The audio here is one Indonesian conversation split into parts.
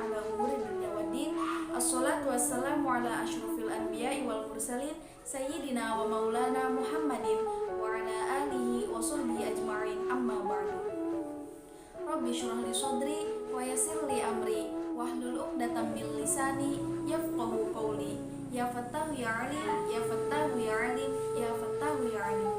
ala umuri dunya waddin. Assalatu wassalamu ala asyrafil anbiya'i wal mursalin sayyidina wa maulana Muhammadin wa ala alihi wa sahbihi ajma'in, amma ba'du. Rabbi syrah li sadri wa yassir li amri wahlul 'uqdatam min lisani yafqahu qawli. Ya Fattahu ya Alim, ya Fattahu ya Alim, ya Fattahu ya Alim.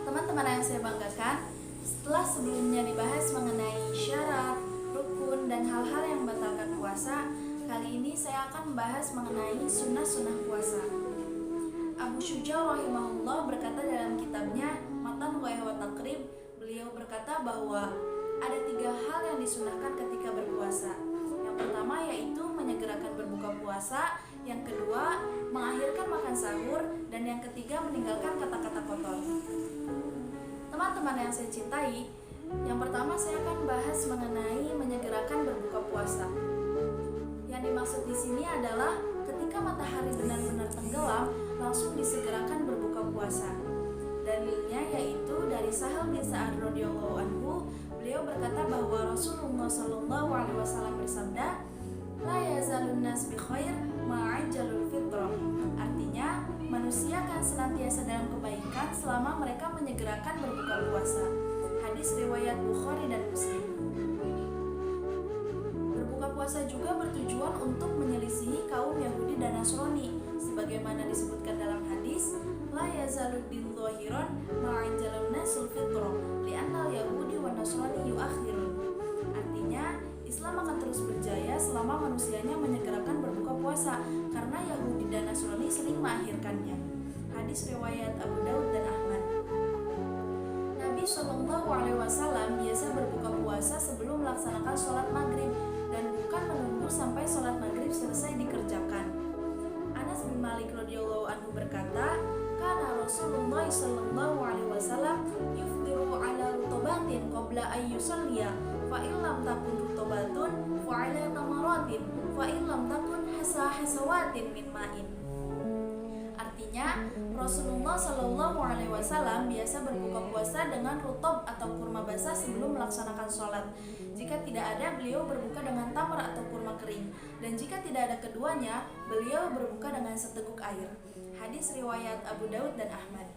Teman-teman yang saya banggakan, setelah sebelumnya dibahas mengenai syarat, rukun, dan hal-hal yang membatalkan puasa, kali ini saya akan membahas mengenai sunnah-sunnah puasa. Abu Syuja rahimahullah berkata dalam kitabnya Matan wa Taqrib, beliau berkata bahwa ada 3 hal yang disunahkan ketika berpuasa. Yang pertama yaitu menyegerakan berbuka puasa, yang kedua mengakhirkan makan sahur, dan yang ketiga meninggalkan kata-kata kotor. Teman-teman yang saya cintai, yang pertama saya akan bahas mengenai menyegerakan berbuka puasa. Yang dimaksud di sini adalah ketika matahari benar-benar tenggelam, langsung disegerakan berbuka puasa. Dalilnya yaitu dari Sahal bin Sa'ad radhiyallahu anhu, beliau berkata bahwa Rasulullah sallallahu alaihi wasallam bersabda, "La yazalun nas bi khair ma'ajjalul fitrah." Artinya, manusia akan senantiasa dalam kebaikan selama mereka menyegerakan berbuka puasa. Hadis riwayat Bukhari dan Muslim. Berbuka puasa juga bertujuan untuk menyelisihi kaum Yahudi dan Nasrani, sebagaimana disebutkan dalam hadis, "La yazalud din zahiran ma'ajjalun nasul fitrah li'anna al-yahudi wa nasrani yuakhirun." Artinya, Islam akan terus berjaya selama manusianya menyegerakan berbuka puasa, karena Yahudi dan Nasrani sering mengakhirkannya. Hadis riwayat Abu Daud dan Ahmad. Nabi Shallallahu Alaihi Wasallam biasa berbuka puasa sebelum melaksanakan sholat maghrib dan bukan menunggu sampai sholat maghrib selesai dikerjakan. Anas bin Malik radhiyallahu anhu berkata, "Kana Rasulullah Shallallahu Alaihi Wasallam yuftiru ala rutobatin qabla ayyusalliya, fa illam takun rutobatun fa ala tamaratin, fa illam takun hasawatin min ma'in." Artinya, Rasulullah Shallallahu Alaihi Wasallam biasa berbuka puasa dengan rutob atau kurma basah sebelum melaksanakan sholat. Jika tidak ada, beliau berbuka dengan tamar atau kurma kering, dan jika tidak ada keduanya, beliau berbuka dengan seteguk air. Hadis riwayat Abu Daud dan Ahmad.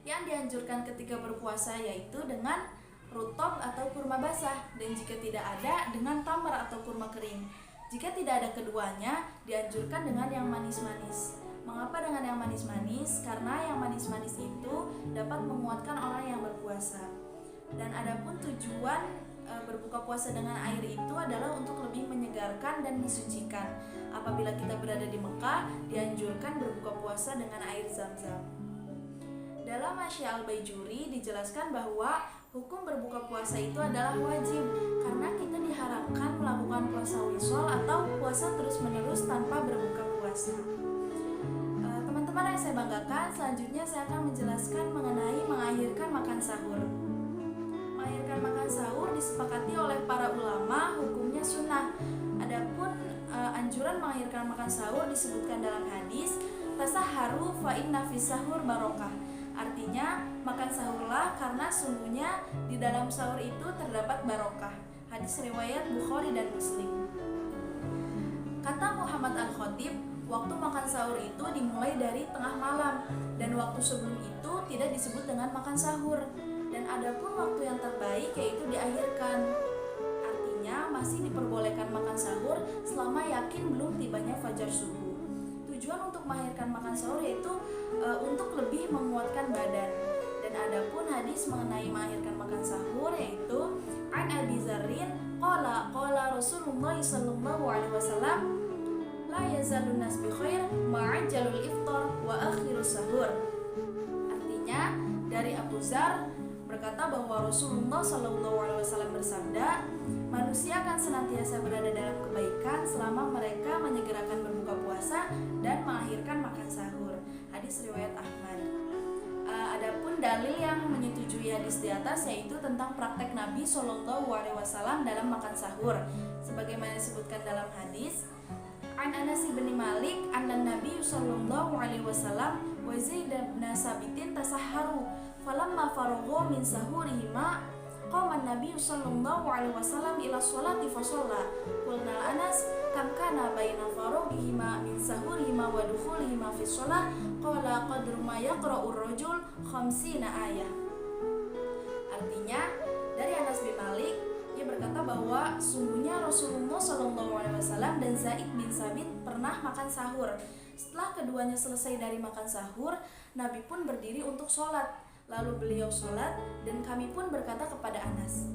Yang dianjurkan ketika berpuasa yaitu dengan rutob atau kurma basah, dan jika tidak ada, dengan tamar atau kurma kering. Jika tidak ada keduanya, dianjurkan dengan yang manis-manis. Mengapa dengan yang manis-manis? Karena yang manis-manis itu dapat menguatkan orang yang berpuasa. Dan adapun tujuan berbuka puasa dengan air itu adalah untuk lebih menyegarkan dan disucikan. Apabila kita berada di Mekah, dianjurkan berbuka puasa dengan air Zam-Zam. Dalam Asya al-Baijuri dijelaskan bahwa hukum berbuka puasa itu adalah wajib, karena kita diharapkan melakukan puasa wisol atau puasa terus-menerus tanpa berbuka puasa. Teman-teman yang saya banggakan, selanjutnya saya akan menjelaskan mengenai mengakhirkan makan sahur. Mengakhirkan makan sahur disepakati oleh para ulama hukumnya sunnah. Adapun anjuran mengakhirkan makan sahur disebutkan dalam hadis, "Tasaharu fa inna fis sahur barokah." Artinya, makan sahurlah karena sungguhnya di dalam sahur itu terdapat barokah. Hadis riwayat Bukhari dan Muslim. Kata Muhammad Al-Khatib, waktu makan sahur itu dimulai dari tengah malam, dan waktu sebelum itu tidak disebut dengan makan sahur. Dan adapun waktu yang terbaik yaitu diakhirkan. Artinya, masih diperbolehkan makan sahur selama yakin belum tibanya fajar subuh. Tujuan untuk mengakhirkan makan sahur yaitu untuk lebih menguatkan badan. Dan adapun hadis mengenai mengakhirkan makan sahur yaitu An Abi Dzarrin qala Rasulullah sallallahu alaihi wasallam, "La yazalun nas bi khair ma'ajjalul iftar wa akhirus sahur." Artinya, dari Abu Dzar berkata bahwa Rasulullah sallallahu alaihi wasallam bersabda, manusia akan senantiasa berada dalam kebaikan selama mereka menyegerakan berbuka puasa dan mengakhirkan makan sahur. Hadis riwayat Ahmad. Adapun dalil yang menyetujui hadis di atas yaitu tentang praktek Nabi Shallallahu Alaihi Wasallam dalam makan sahur, sebagaimana disebutkan dalam hadis. An Anas bin Malik, anna Nabi Shallallahu Alaihi Wasallam wa Zaid bin Sabitin tasahharu, falamma faraghu min sahurihima qama an-nabiy sallallahu alaihi wasallam ila sholati fa shalla. Qulna Anas kam kana baina faragihima min sahurihima wa dukhulihima fi shalah? Qala qadru ma yaqra'u ar-rajul 50 ayah. Artinya dari Anas bin Malik, ia berkata bahwa sungguhnya Rasulullah SAW dan Zaid bin Sabit pernah makan sahur. Setelah keduanya selesai dari makan sahur, Nabi pun berdiri untuk sholat. Lalu beliau sholat dan kami pun berkata kepada Anas,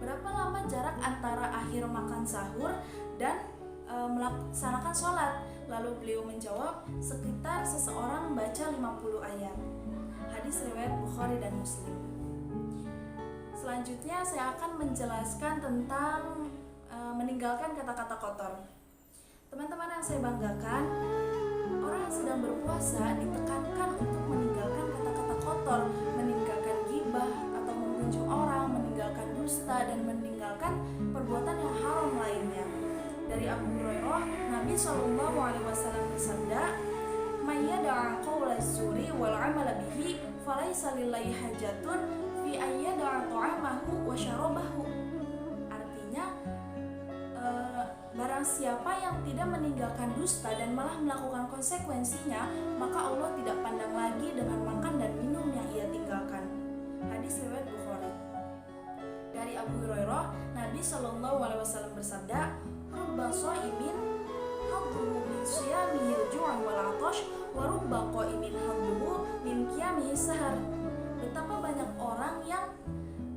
berapa lama jarak antara akhir makan sahur dan melaksanakan sholat? Lalu beliau menjawab, sekitar seseorang membaca 50 ayat. Hadis riwayat Bukhari dan Muslim. Selanjutnya saya akan menjelaskan tentang meninggalkan kata-kata kotor. Teman-teman yang saya banggakan, orang yang sedang berpuasa ditekankan untuk meninggalkan kata-kata kotor, meninggalkan ghibah atau membenci orang, meninggalkan dusta, dan meninggalkan perbuatan yang haram lainnya. Dari Abu Hurairah, Nabi SAW bersabda, "May yada'a qawla az-zuri wal 'amala bihi, falaysa lillahi hajatun fi ayyada'a ta'amahu wa syarabahu." Artinya, barang siapa yang tidak meninggalkan dusta dan malah melakukan konsekuensinya, maka Allah tidak pandang lagi dengan makan dan minum yang ia tinggalkan. Hadis riwayat Bukhari. Dari Abu Hurairah, Nabi SAW bersabda, "Rubba sha'imin hadduhu min siyamihi al-ju'i wal 'atash, wa rubba qa'imin hadduhu min qiyamihi sahar." Betapa banyak orang yang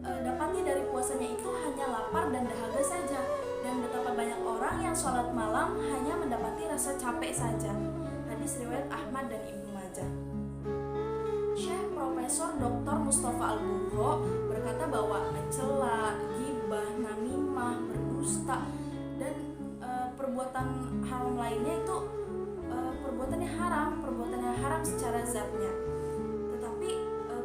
dapatnya dari puasanya itu hanya lapar dan dahaga saja, dan betapa banyak orang yang sholat malam hanya mendapati rasa capek saja. Hadis riwayat Ahmad dan Ibnu Majah. Syekh Profesor Dr. Mustafa Al-Buho berkata bahwa mencela, ghibah, namimah, berdusta, dan perbuatan haram lainnya itu perbuatan yang haram secara zatnya. Tetapi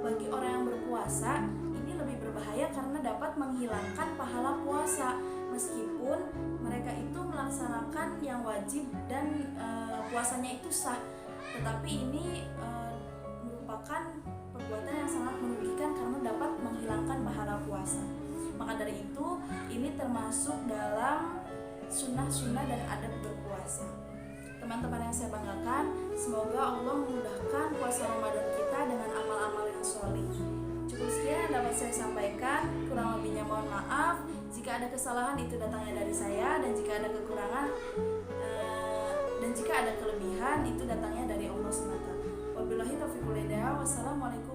bagi orang yang berpuasa ini lebih berbahaya karena dapat menghilangkan pahala puasa, meskipun mereka itu melaksanakan yang wajib dan puasanya itu sah. Tetapi ini merupakan perbuatan yang sangat merugikan karena dapat menghilangkan pahala puasa. Maka dari itu, ini termasuk dalam sunnah-sunnah dan adab berpuasa. Teman-teman yang saya banggakan, semoga Allah memudahkan puasa Ramadan kita dengan amal-amal yang sholih. Cukup sekian yang dapat saya sampaikan, kurang lebihnya mohon maaf. Jika ada kesalahan itu datangnya dari saya, dan jika ada kekurangan dan jika ada kelebihan itu datangnya dari Allah SWT. Wabillahi taufiq wal hidayah. Wassalamualaikum